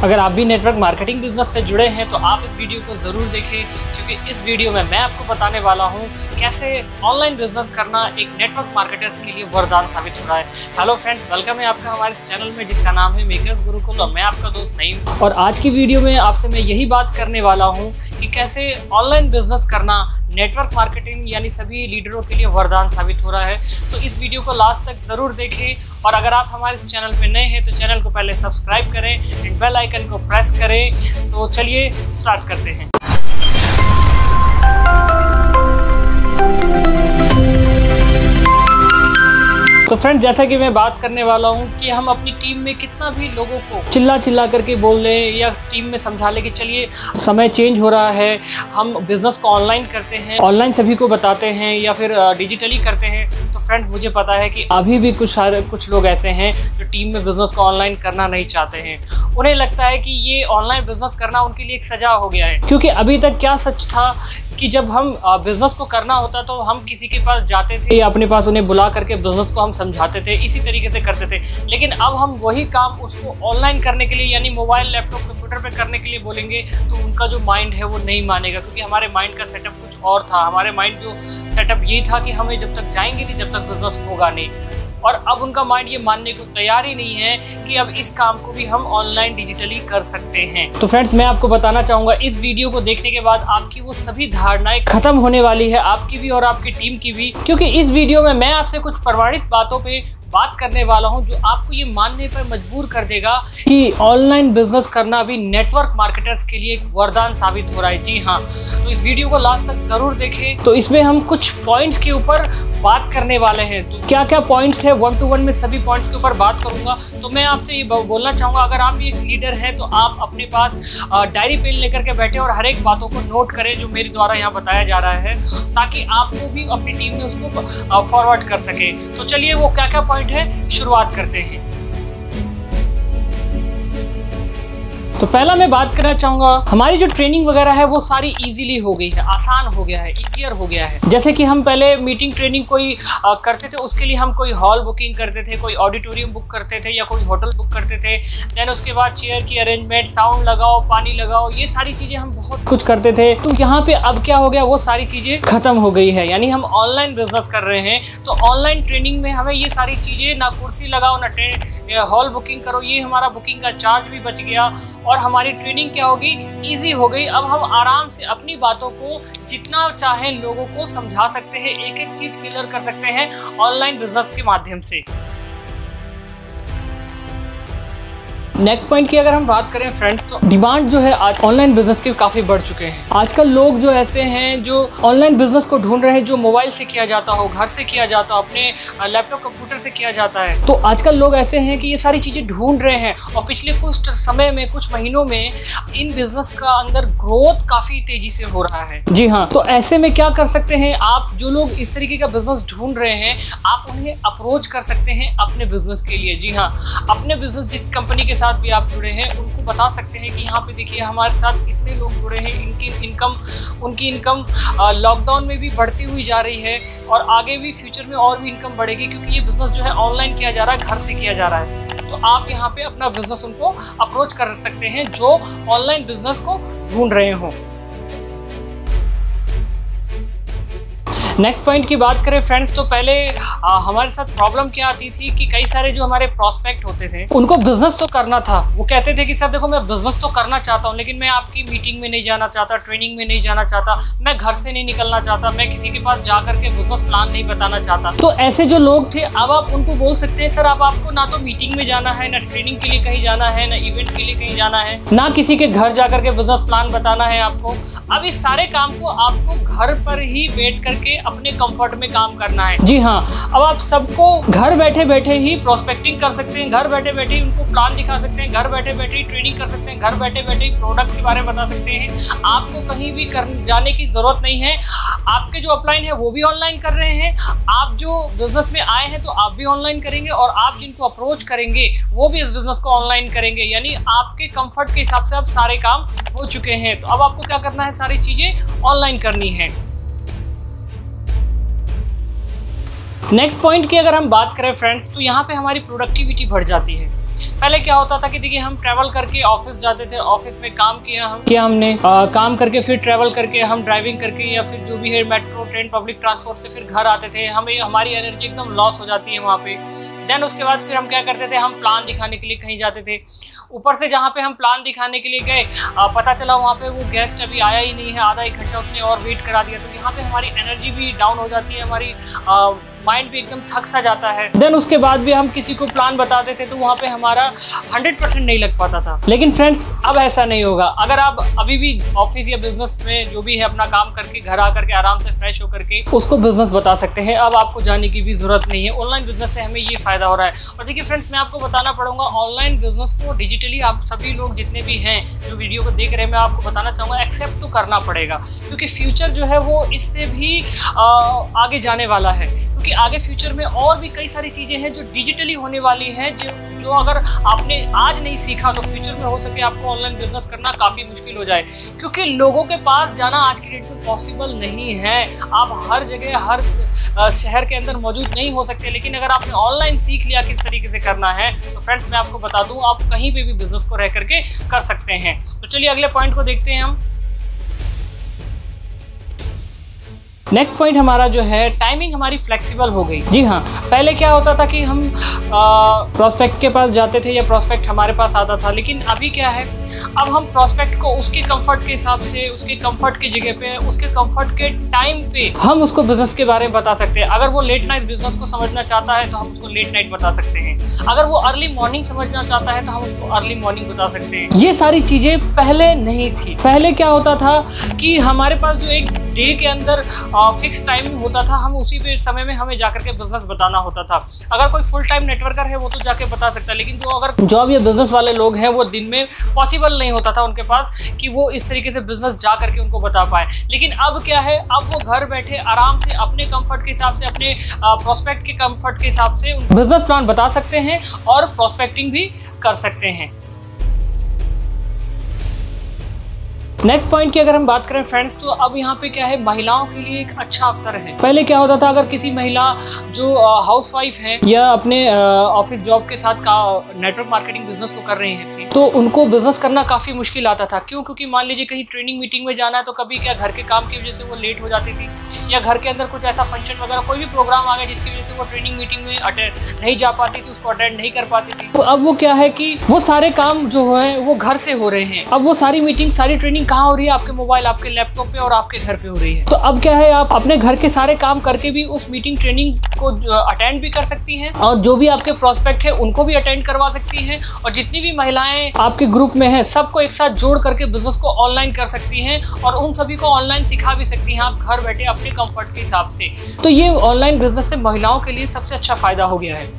अगर आप भी नेटवर्क मार्केटिंग बिजनेस से जुड़े हैं तो आप इस वीडियो को ज़रूर देखें, क्योंकि इस वीडियो में मैं आपको बताने वाला हूं कैसे ऑनलाइन बिजनेस करना एक नेटवर्क मार्केटर्स के लिए वरदान साबित हो रहा है। हेलो फ्रेंड्स, वेलकम है आपका हमारे इस चैनल में जिसका नाम है मेकर्स गुरुकुल और मैं आपका दोस्त नईम। और आज की वीडियो में आपसे मैं यही बात करने वाला हूँ कि कैसे ऑनलाइन बिजनेस करना नेटवर्क मार्केटिंग यानी सभी लीडरों के लिए वरदान साबित हो रहा है। तो इस वीडियो को लास्ट तक ज़रूर देखें और अगर आप हमारे इस चैनल पे नए हैं तो चैनल को पहले सब्सक्राइब करें एंड बेल आइकन को प्रेस करें। तो चलिए स्टार्ट करते हैं। तो फ्रेंड, जैसा कि मैं बात करने वाला हूं कि हम अपनी टीम में कितना भी लोगों को चिल्ला करके बोल लें या टीम में समझा लें कि चलिए समय चेंज हो रहा है, हम बिज़नेस को ऑनलाइन करते हैं, ऑनलाइन सभी को बताते हैं या फिर डिजिटली करते हैं। तो फ्रेंड, मुझे पता है कि अभी भी कुछ लोग ऐसे हैं जो टीम में बिज़नेस को ऑनलाइन करना नहीं चाहते हैं। उन्हें लगता है कि ये ऑनलाइन बिज़नेस करना उनके लिए एक सजा हो गया है, क्योंकि अभी तक क्या सच था कि जब हम बिज़नेस को करना होता तो हम किसी के पास जाते थे या अपने पास उन्हें बुला करके बिज़नेस को हम समझाते थे, इसी तरीके से करते थे। लेकिन अब हम वही काम उसको ऑनलाइन करने के लिए यानी मोबाइल, लैपटॉप, कंप्यूटर पे करने के लिए बोलेंगे तो उनका जो माइंड है वो नहीं मानेगा, क्योंकि हमारे माइंड का सेटअप कुछ और था। हमारे माइंड जो सेटअप ये था कि हमें जब तक जाएंगे नहीं जब तक बिज़नेस होगा नहीं। और अब उनका माइंड ये मानने को तैयार ही नहीं है कि अब इस काम को भी हम ऑनलाइन डिजिटली कर सकते हैं। तो फ्रेंड्स, मैं आपको बताना चाहूँगा इस वीडियो को देखने के बाद आपकी वो सभी धारणाएं खत्म होने वाली है, आपकी भी और आपकी टीम की भी, क्योंकि इस वीडियो में मैं आपसे कुछ प्रमाणित बातों पे बात करने वाला हूं जो आपको ये मानने पर मजबूर कर देगा कि ऑनलाइन बिजनेस करना भी नेटवर्क मार्केटर्स के लिए एक वरदान साबित हो रहा है। जी हाँ, तो इस वीडियो को लास्ट तक जरूर देखें। तो इसमें हम कुछ पॉइंट्स के ऊपर बात करने वाले हैं। तो क्या क्या पॉइंट्स है, 1 to 1 में सभी पॉइंट्स के ऊपर बात करूंगा। तो मैं आपसे ये बोलना चाहूँगा, अगर आप भी एक लीडर हैं तो आप अपने पास डायरी पेन लेकर के बैठे और हर एक बातों को नोट करें जो मेरे द्वारा यहाँ बताया जा रहा है, ताकि आपको भी अपनी टीम में उसको फॉरवर्ड कर सके। तो चलिए वो क्या क्या पॉइंट है शुरुआत करते हैं। तो पहला मैं बात करना चाहूँगा, हमारी जो ट्रेनिंग वगैरह है वो सारी इजीली हो गई है, आसान हो गया है, ईजियर हो गया है। जैसे कि हम पहले मीटिंग ट्रेनिंग कोई करते थे, उसके लिए हम कोई हॉल बुकिंग करते थे, कोई ऑडिटोरियम बुक करते थे या कोई होटल बुक करते थे। देन उसके बाद चेयर की अरेंजमेंट, साउंड लगाओ, पानी लगाओ, ये सारी चीज़ें हम बहुत कुछ करते थे। तो यहाँ पे अब क्या हो गया, वो सारी चीज़ें खत्म हो गई है, यानी हम ऑनलाइन बिजनेस कर रहे हैं। तो ऑनलाइन ट्रेनिंग में हमें ये सारी चीज़ें, ना कुर्सी लगाओ ना हॉल बुकिंग करो, ये हमारा बुकिंग का चार्ज भी बच गया और हमारी ट्रेनिंग क्या होगी, इजी हो गई। अब हम आराम से अपनी बातों को जितना चाहें लोगों को समझा सकते हैं, एक एक चीज क्लियर कर सकते हैं ऑनलाइन बिजनेस के माध्यम से। नेक्स्ट पॉइंट की अगर हम बात करें फ्रेंड्स, तो डिमांड जो है आज ऑनलाइन बिजनेस के काफ़ी बढ़ चुके हैं। आजकल लोग जो ऐसे हैं जो ऑनलाइन बिजनेस को ढूंढ रहे हैं, जो मोबाइल से किया जाता हो, घर से किया जाता हो, अपने लैपटॉप कंप्यूटर से किया जाता है। तो आजकल लोग ऐसे हैं कि ये सारी चीज़ें ढूंढ रहे हैं और पिछले कुछ समय में, कुछ महीनों में इन बिजनेस का अंदर ग्रोथ काफ़ी तेजी से हो रहा है। जी हाँ, तो ऐसे में क्या कर सकते हैं आप, जो लोग इस तरीके का बिजनेस ढूंढ रहे हैं, आप उन्हें अप्रोच कर सकते हैं अपने बिजनेस के लिए। जी हाँ, अपने बिजनेस जिस कंपनी के साथ भी आप जुड़े हैं उनको बता सकते हैं कि यहाँ पे देखिए हमारे साथ इतने लोग जुड़े हैं, उनकी इनकम लॉकडाउन में भी बढ़ती हुई जा रही है और आगे भी फ्यूचर में और भी इनकम बढ़ेगी, क्योंकि ये बिजनेस जो है ऑनलाइन किया जा रहा है, घर से किया जा रहा है। तो आप यहाँ पे अपना बिजनेस उनको अप्रोच कर सकते हैं जो ऑनलाइन बिजनेस को ढूंढ रहे हों। नेक्स्ट पॉइंट की बात करें फ्रेंड्स, तो पहले हमारे साथ प्रॉब्लम क्या आती थी कि कई सारे जो हमारे प्रॉस्पेक्ट होते थे उनको बिजनेस तो करना था। वो कहते थे कि सर देखो, मैं बिजनेस तो करना चाहता हूँ लेकिन मैं आपकी मीटिंग में नहीं जाना चाहता, ट्रेनिंग में नहीं जाना चाहता, मैं घर से नहीं निकलना चाहता, मैं किसी के पास जा करके बिजनेस प्लान नहीं बताना चाहता। तो ऐसे जो लोग थे, अब आप उनको बोल सकते हैं सर, अब आपको ना तो मीटिंग में जाना है, ना ट्रेनिंग के लिए कहीं जाना है, ना इवेंट के लिए कहीं जाना है, ना किसी के घर जा करके बिजनेस प्लान बताना है आपको। अब इस सारे काम को आपको घर पर ही बैठ करके अपने कंफर्ट में काम करना है। जी हाँ, अब आप सबको घर बैठे बैठे ही प्रोस्पेक्टिंग कर सकते हैं, घर बैठे बैठे ही उनको प्लान दिखा सकते हैं, घर बैठे बैठे ही ट्रेनिंग कर सकते हैं, घर बैठे बैठे ही प्रोडक्ट के बारे में बता सकते हैं। आपको कहीं भी जाने की जरूरत नहीं है। आपके जो अपलाइन है वो भी ऑनलाइन कर रहे हैं, आप जो बिजनेस में आए हैं तो आप भी ऑनलाइन करेंगे और आप जिनको अप्रोच करेंगे वो भी इस बिजनेस को ऑनलाइन करेंगे, यानी आपके कंफर्ट के हिसाब से अब सारे काम हो चुके हैं। तो अब आपको क्या करना है, सारी चीजें ऑनलाइन करनी है। नेक्स्ट पॉइंट की अगर हम बात करें फ्रेंड्स, तो यहाँ पे हमारी प्रोडक्टिविटी बढ़ जाती है। पहले क्या होता था कि देखिए हम ट्रैवल करके ऑफिस जाते थे, ऑफिस में काम किया हमने काम करके फिर ट्रैवल करके हम ड्राइविंग करके या फिर जो भी है मेट्रो ट्रेन पब्लिक ट्रांसपोर्ट से फिर घर आते थे। हमें हमारी एनर्जी एकदम लॉस हो जाती है वहाँ पे। देन उसके बाद फिर हम क्या करते थे, हम प्लान दिखाने के लिए कहीं जाते थे। ऊपर से जहाँ पे हम प्लान दिखाने के लिए गए पता चला वहाँ पे वो गेस्ट अभी आया ही नहीं है, आधा एक घंटा उसने और वेट करा दिया। तो यहाँ पे हमारी एनर्जी भी डाउन हो जाती है, हमारी माइंड भी एकदम थक सा जाता है। देन उसके बाद भी हम किसी को प्लान बताते थे तो वहाँ पे हमारा 100% नहीं लग पाता था। लेकिन फ्रेंड्स अब ऐसा नहीं होगा। अगर आप अभी भी ऑफिस या बिजनेस में जो भी है अपना काम करके घर आकर के आराम से फ्रेश होकर के उसको बिजनेस बता सकते हैं। अब आपको जाने की भी जरूरत नहीं है। ऑनलाइन बिजनेस से हमें ये फायदा हो रहा है। और देखिए फ्रेंड्स, मैं आपको बताना पड़ूंगा ऑनलाइन बिजनेस को डिजिटली आप सभी लोग जितने भी हैं जो वीडियो को देख रहे हैं, मैं आपको बताना चाहूँगा एक्सेप्ट तो करना पड़ेगा, क्योंकि फ्यूचर जो है वो इससे भी आगे जाने वाला है। क्योंकि आगे फ्यूचर में और भी कई सारी चीज़ें हैं जो डिजिटली होने वाली हैं, जो अगर आपने आज नहीं सीखा तो फ्यूचर में हो सके आपको ऑनलाइन बिजनेस करना काफ़ी मुश्किल हो जाए। क्योंकि लोगों के पास जाना आज की डेट में पॉसिबल नहीं है। आप हर जगह हर शहर के अंदर मौजूद नहीं हो सकते। लेकिन अगर आपने ऑनलाइन सीख लिया किस तरीके से करना है तो फ्रेंड्स मैं आपको बता दूँ आप कहीं पर भी बिजनेस को रह करके कर सकते हैं। तो चलिए अगले पॉइंट को देखते हैं हम। नेक्स्ट पॉइंट हमारा जो है टाइमिंग हमारी फ्लेक्सिबल हो गई। जी हाँ, पहले क्या होता था कि हम प्रोस्पेक्ट के पास जाते थे या प्रोस्पेक्ट हमारे पास आता था। लेकिन अभी क्या है, अब हम प्रोस्पेक्ट को उसके कंफर्ट के हिसाब से, उसके कंफर्ट की जगह पे, उसके कंफर्ट के टाइम पे हम उसको बिजनेस के बारे में बता सकते हैं। अगर वो लेट नाइट बिजनेस को समझना चाहता है तो हम उसको लेट नाइट बता सकते हैं। अगर वो अर्ली मॉर्निंग समझना चाहता है तो हम उसको अर्ली मॉर्निंग बता सकते हैं। ये सारी चीज़ें पहले नहीं थी। पहले क्या होता था कि हमारे पास जो एक डे के अंदर फिक्स टाइम होता था, हम उसी पे समय में हमें जाकर के बिजनेस बताना होता था। अगर कोई फुल टाइम नेटवर्कर है वो तो जाके बता सकता है, लेकिन जो अगर जॉब या बिजनेस वाले लोग हैं वो दिन में पॉसिबल नहीं होता था उनके पास कि वो इस तरीके से बिजनेस जा करके उनको बता पाए। लेकिन अब क्या है, अब वो घर बैठे आराम से अपने कंफर्ट के हिसाब से, अपने प्रोस्पेक्ट के कंफर्ट के हिसाब से बिजनेस प्लान बता सकते हैं और प्रोस्पेक्टिंग भी कर सकते हैं। नेक्स्ट पॉइंट की अगर हम बात करें फ्रेंड्स, तो अब यहाँ पे क्या है, महिलाओं के लिए एक अच्छा अवसर है। पहले क्या होता था, अगर किसी महिला जो हाउसवाइफ है या अपने ऑफिस जॉब के साथ का नेटवर्क मार्केटिंग बिजनेस को कर रही थी तो उनको बिजनेस करना काफ़ी मुश्किल आता था। क्यों? क्योंकि मान लीजिए कहीं ट्रेनिंग मीटिंग में जाना है तो कभी क्या घर के काम की वजह से वो लेट हो जाती थी, या घर के अंदर कुछ ऐसा फंक्शन वगैरह कोई भी प्रोग्राम आ गया जिसकी वजह से वो ट्रेनिंग मीटिंग में अटेंड नहीं जा पाती थी, उसको अटेंड नहीं कर पाती थी। तो अब वो क्या है कि वो सारे काम जो है वो घर से हो रहे हैं। अब वो सारी मीटिंग, सारी ट्रेनिंग कहाँ हो रही है? आपके मोबाइल, आपके लैपटॉप पे और आपके घर पे हो रही है। तो अब क्या है, आप अपने घर के सारे काम करके भी उस मीटिंग ट्रेनिंग को अटेंड भी कर सकती हैं और जो भी आपके प्रोस्पेक्ट है उनको भी अटेंड करवा सकती हैं। और जितनी भी महिलाएं आपके ग्रुप में हैं सबको एक साथ जोड़ करके बिजनेस को ऑनलाइन कर सकती हैं और उन सभी को ऑनलाइन सिखा भी सकती हैं आप घर बैठे अपने कंफर्ट के हिसाब से। तो ये ऑनलाइन बिजनेस से महिलाओं के लिए सबसे अच्छा फायदा हो गया है।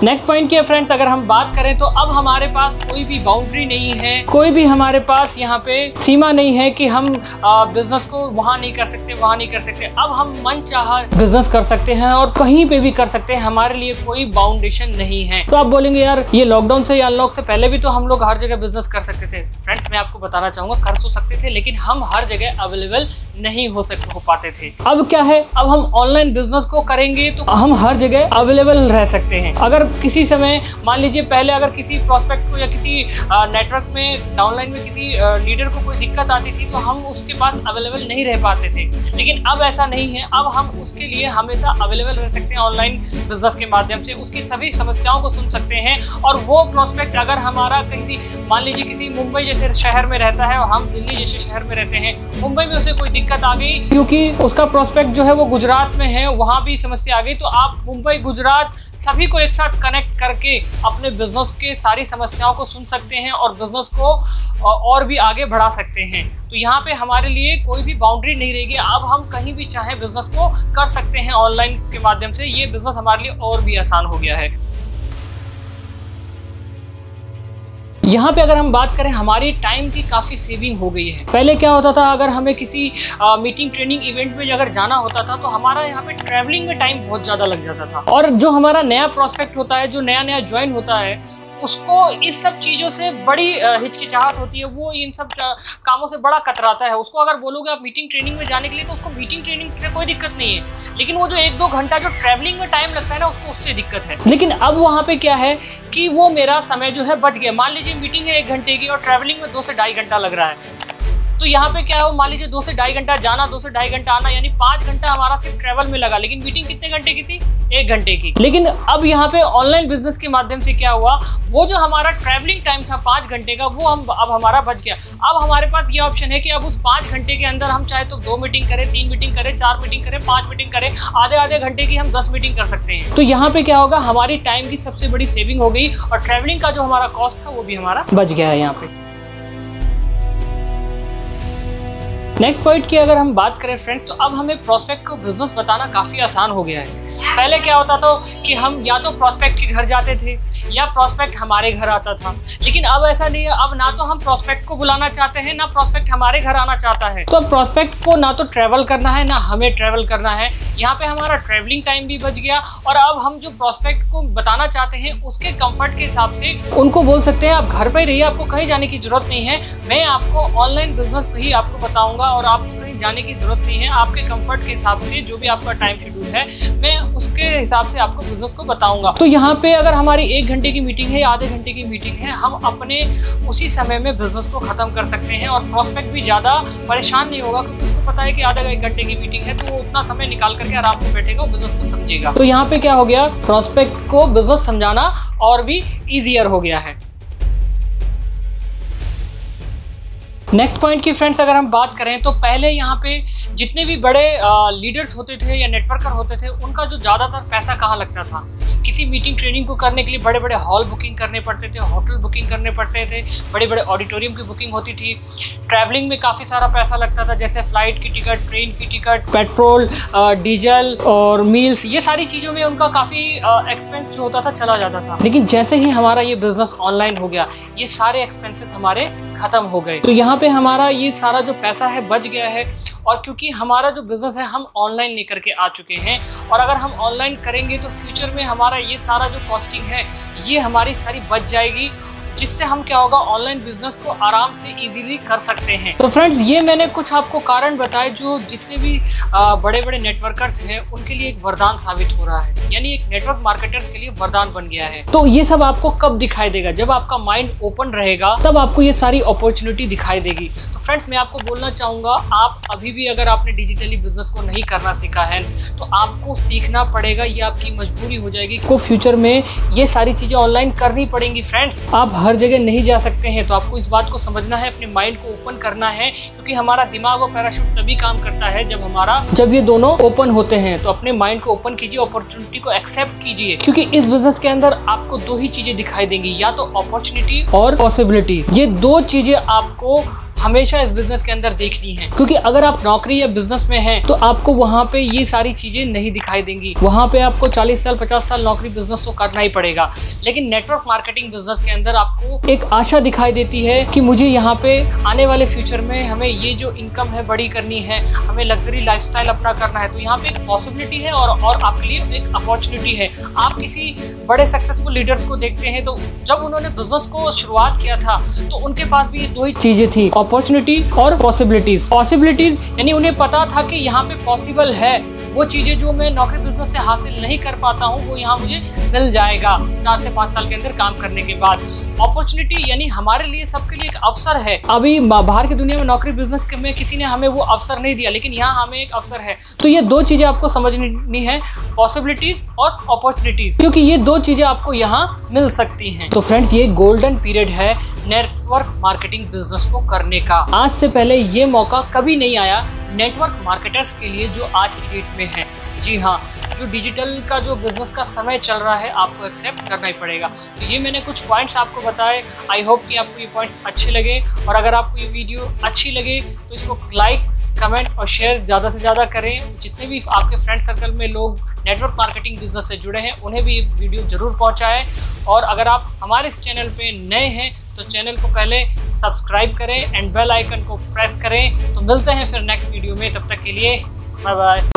नेक्स्ट पॉइंट की फ्रेंड्स अगर हम बात करें तो अब हमारे पास कोई भी बाउंड्री नहीं है, कोई भी हमारे पास यहाँ पे सीमा नहीं है कि हम बिजनेस को वहाँ नहीं कर सकते, वहाँ नहीं कर सकते। अब हम मन चाहा बिजनेस कर सकते हैं और कहीं पे भी कर सकते हैं, हमारे लिए कोई बाउंडेशन नहीं है। तो आप बोलेंगे यार ये लॉकडाउन से या अनलॉक से पहले भी तो हम लोग हर जगह बिजनेस कर सकते थे। फ्रेंड्स मैं आपको बताना चाहूँगा कर तो सकते थे, लेकिन हम हर जगह अवेलेबल नहीं हो पाते थे। अब क्या है, अब हम ऑनलाइन बिजनेस को करेंगे तो हम हर जगह अवेलेबल रह सकते हैं। अगर किसी समय मान लीजिए पहले अगर किसी प्रोस्पेक्ट को या किसी नेटवर्क में डाउनलाइन में किसी लीडर को कोई दिक्कत आती थी तो हम उसके पास अवेलेबल नहीं रह पाते थे, लेकिन अब ऐसा नहीं है। अब हम उसके लिए हमेशा अवेलेबल रह सकते हैं ऑनलाइन बिजनेस के माध्यम से, उसकी सभी समस्याओं को सुन सकते हैं। और वो प्रोस्पेक्ट अगर हमारा किसी मान लीजिए किसी मुंबई जैसे शहर में रहता है और हम दिल्ली जैसे शहर में रहते हैं, मुंबई में उसे कोई दिक्कत आ गई क्योंकि उसका प्रोस्पेक्ट जो है वो गुजरात में है, वहाँ भी समस्या आ गई, तो आप मुंबई गुजरात सभी को एक साथ कनेक्ट करके अपने बिजनेस के सारी समस्याओं को सुन सकते हैं और बिजनेस को और भी आगे बढ़ा सकते हैं। तो यहाँ पे हमारे लिए कोई भी बाउंड्री नहीं रहेगी। अब हम कहीं भी चाहें बिजनेस को कर सकते हैं ऑनलाइन के माध्यम से। ये बिजनेस हमारे लिए और भी आसान हो गया है। यहाँ पे अगर हम बात करें, हमारी टाइम की काफ़ी सेविंग हो गई है। पहले क्या होता था, अगर हमें किसी मीटिंग ट्रेनिंग इवेंट में अगर जाना होता था तो हमारा यहाँ पे ट्रैवलिंग में टाइम बहुत ज़्यादा लग जाता था। और जो हमारा नया प्रोस्पेक्ट होता है, जो नया नया ज्वाइन होता है, उसको इस सब चीज़ों से बड़ी हिचकिचाहट होती है। वो इन सब कामों से बड़ा कतराता है। उसको अगर बोलोगे आप मीटिंग ट्रेनिंग में जाने के लिए, तो उसको मीटिंग ट्रेनिंग से कोई दिक्कत नहीं है, लेकिन वो जो 1-2 घंटा जो ट्रैवलिंग में टाइम लगता है ना, उसको उससे दिक्कत है। लेकिन अब वहाँ पे क्या है कि वो मेरा समय जो है बच गया। मान लीजिए मीटिंग है 1 घंटे की और ट्रैवलिंग में 2 से ढाई घंटा लग रहा है, तो यहाँ पे क्या है, मान लीजिए 2 से ढाई घंटा जाना, 2 से ढाई घंटा आना, यानी 5 घंटा हमारा सिर्फ ट्रैवल में लगा। लेकिन मीटिंग कितने घंटे की थी? 1 घंटे की। लेकिन अब यहाँ पे ऑनलाइन बिजनेस के माध्यम से क्या हुआ, वो जो हमारा ट्रैवलिंग टाइम था 5 घंटे का, वो अब हमारा बच गया। अब हमारे पास ये ऑप्शन है कि अब उस 5 घंटे के अंदर हम चाहे तो 2 मीटिंग करें, 3 मीटिंग करें, 4 मीटिंग करें, 5 मीटिंग करें, आधे घंटे की हम 10 मीटिंग कर सकते हैं। तो यहाँ पे क्या होगा, हमारी टाइम की सबसे बड़ी सेविंग हो गई और ट्रैवलिंग का जो हमारा कॉस्ट था वो भी हमारा बच गया है यहाँ पे। नेक्स्ट पॉइंट की अगर हम बात करें फ्रेंड्स, तो अब हमें प्रोस्पेक्ट को बिजनेस बताना काफ़ी आसान हो गया है। पहले क्या होता था कि हम या तो प्रोस्पेक्ट के घर जाते थे या प्रोस्पेक्ट हमारे घर आता था, लेकिन अब ऐसा नहीं है। अब ना तो हम प्रोस्पेक्ट को बुलाना चाहते हैं, ना प्रोस्पेक्ट हमारे घर आना चाहता है। तो अब प्रोस्पेक्ट को ना तो ट्रैवल करना है, ना हमें ट्रैवल करना है। यहाँ पे हमारा ट्रैवलिंग टाइम भी बच गया और अब हम जो प्रोस्पेक्ट को बताना चाहते हैं उसके कंफर्ट के हिसाब से उनको बोल सकते हैं, आप घर पर ही रहिए, आपको कहीं जाने की जरूरत नहीं है, मैं आपको ऑनलाइन बिजनेस ही आपको बताऊंगा और आपको कहीं जाने की जरूरत नहीं है। आपके कंफर्ट के हिसाब से जो भी आपका टाइम शेड्यूल है, मैं उसके हिसाब से आपको बिजनेस को बताऊंगा। तो यहाँ पे अगर हमारी 1 घंटे की मीटिंग है या आधे घंटे की मीटिंग है, हम अपने उसी समय में बिजनेस को खत्म कर सकते हैं और प्रोस्पेक्ट भी ज़्यादा परेशान नहीं होगा, क्योंकि उसको पता है कि आधे 1 घंटे की मीटिंग है, तो वो उतना समय निकाल करके आराम से बैठेगा और बिजनेस को समझेगा। तो यहाँ पे क्या हो गया, प्रोस्पेक्ट को बिजनेस समझाना और भी ईजियर हो गया है। नेक्स्ट पॉइंट की फ्रेंड्स अगर हम बात करें, तो पहले यहाँ पे जितने भी बड़े लीडर्स होते थे या नेटवर्कर होते थे, उनका जो ज़्यादातर पैसा कहाँ लगता था, किसी मीटिंग ट्रेनिंग को करने के लिए बड़े बड़े हॉल बुकिंग करने पड़ते थे, होटल बुकिंग करने पड़ते थे, बड़े बड़े ऑडिटोरियम की बुकिंग होती थी। ट्रैवलिंग में काफ़ी सारा पैसा लगता था, जैसे फ्लाइट की टिकट, ट्रेन की टिकट, पेट्रोल, डीजल और मील्स, ये सारी चीज़ों में उनका काफ़ी एक्सपेंस जो होता था चला जाता था। लेकिन जैसे ही हमारा ये बिजनेस ऑनलाइन हो गया, ये सारे एक्सपेंसेस हमारे खत्म हो गए। तो यहाँ पे हमारा ये सारा जो पैसा है बच गया है। और क्योंकि हमारा जो बिजनेस है हम ऑनलाइन लेकर के आ चुके हैं, और अगर हम ऑनलाइन करेंगे तो फ्यूचर में हमारा ये सारा जो कॉस्टिंग है ये हमारी सारी बच जाएगी, जिससे हम क्या होगा, ऑनलाइन बिजनेस को आराम से इजीली कर सकते हैं। तो फ्रेंड्स, ये मैंने कुछ आपको कारण बताए जो जितने भी बड़े बड़े नेटवर्कर्स हैं उनके लिए एक वरदान साबित हो रहा है, यानी एक नेटवर्क मार्केटर्स के लिए वरदान बन गया है। तो ये सब आपको कब दिखाई देगा, जब आपका माइंड ओपन रहेगा, तब आपको ये सारी अपॉर्चुनिटी दिखाई देगी। तो फ्रेंड्स, मैं आपको बोलना चाहूँगा, आप अभी भी अगर आपने डिजिटली बिजनेस को नहीं करना सीखा है तो आपको सीखना पड़ेगा, ये आपकी मजबूरी हो जाएगी। को फ्यूचर में ये सारी चीज़ें ऑनलाइन करनी पड़ेंगी। फ्रेंड्स, आप हर जगह नहीं जा सकते हैं, तो आपको इस बात को समझना है, अपने माइंड को ओपन करना है, क्योंकि हमारा दिमाग और पैराशूट तभी काम करता है जब ये दोनों ओपन होते हैं। तो अपने माइंड को ओपन कीजिए, अपॉर्चुनिटी को एक्सेप्ट कीजिए, क्योंकि इस बिजनेस के अंदर आपको 2 ही चीजें दिखाई देंगी, या तो अपॉर्चुनिटी और पॉसिबिलिटी। ये 2 चीजें आपको हमेशा इस बिजनेस के अंदर देखनी है, क्योंकि अगर आप नौकरी या बिजनेस में हैं तो आपको वहाँ पे ये सारी चीजें नहीं दिखाई देंगी। वहाँ पे आपको 40 साल 50 साल नौकरी बिजनेस तो करना ही पड़ेगा। लेकिन नेटवर्क मार्केटिंग बिजनेस के अंदर आपको एक आशा दिखाई देती है कि मुझे यहाँ पे आने वाले फ्यूचर में हमें ये जो इनकम है बड़ी करनी है, हमें लग्जरी लाइफस्टाइल अपना करना है। तो यहाँ पे एक पॉसिबिलिटी है और आपके लिए एक अपॉर्चुनिटी है। आप किसी बड़े सक्सेसफुल लीडर्स को देखते हैं, तो जब उन्होंने बिजनेस को शुरुआत किया था तो उनके पास भी ये 2 ही चीजें थी, अपॉर्चुनिटी और पॉसिबिलिटीज। पॉसिबिलिटीज यानी उन्हें पता था कि यहाँ पे पॉसिबल है, वो चीजें जो मैं नौकरी बिजनेस से हासिल नहीं कर पाता हूँ वो यहाँ मुझे मिल जाएगा 4 से 5 साल के अंदर काम करने के बाद। अपॉर्चुनिटी यानी हमारे लिए सबके लिए एक अवसर है। अभी बाहर की दुनिया में नौकरी बिजनेस में किसी ने हमें वो अवसर नहीं दिया, लेकिन यहाँ हमें एक अवसर है। तो ये 2 चीजें आपको समझनी है, पॉसिबिलिटीज और अपॉर्चुनिटीज, क्योंकि ये 2 चीजें आपको यहाँ मिल सकती हैं। तो फ्रेंड्स, ये गोल्डन पीरियड है नेटवर्क मार्केटिंग बिजनेस को करने का। आज से पहले ये मौका कभी नहीं आया नेटवर्क मार्केटर्स के लिए जो आज की डेट में है। जी हाँ, जो डिजिटल का जो बिजनेस का समय चल रहा है आपको एक्सेप्ट करना ही पड़ेगा। तो ये मैंने कुछ पॉइंट्स आपको बताए। आई होप कि आपको ये पॉइंट्स अच्छे लगे, और अगर आपको ये वीडियो अच्छी लगे तो इसको लाइक, कमेंट और शेयर ज़्यादा से ज़्यादा करें। जितने भी आपके फ्रेंड सर्कल में लोग नेटवर्क मार्केटिंग बिजनेस से जुड़े हैं उन्हें भी ये वीडियो ज़रूर पहुंचाएं। और अगर आप हमारे इस चैनल पे नए हैं तो चैनल को पहले सब्सक्राइब करें एंड बेल आइकन को प्रेस करें। तो मिलते हैं फिर नेक्स्ट वीडियो में, तब तक के लिए बाय बाय।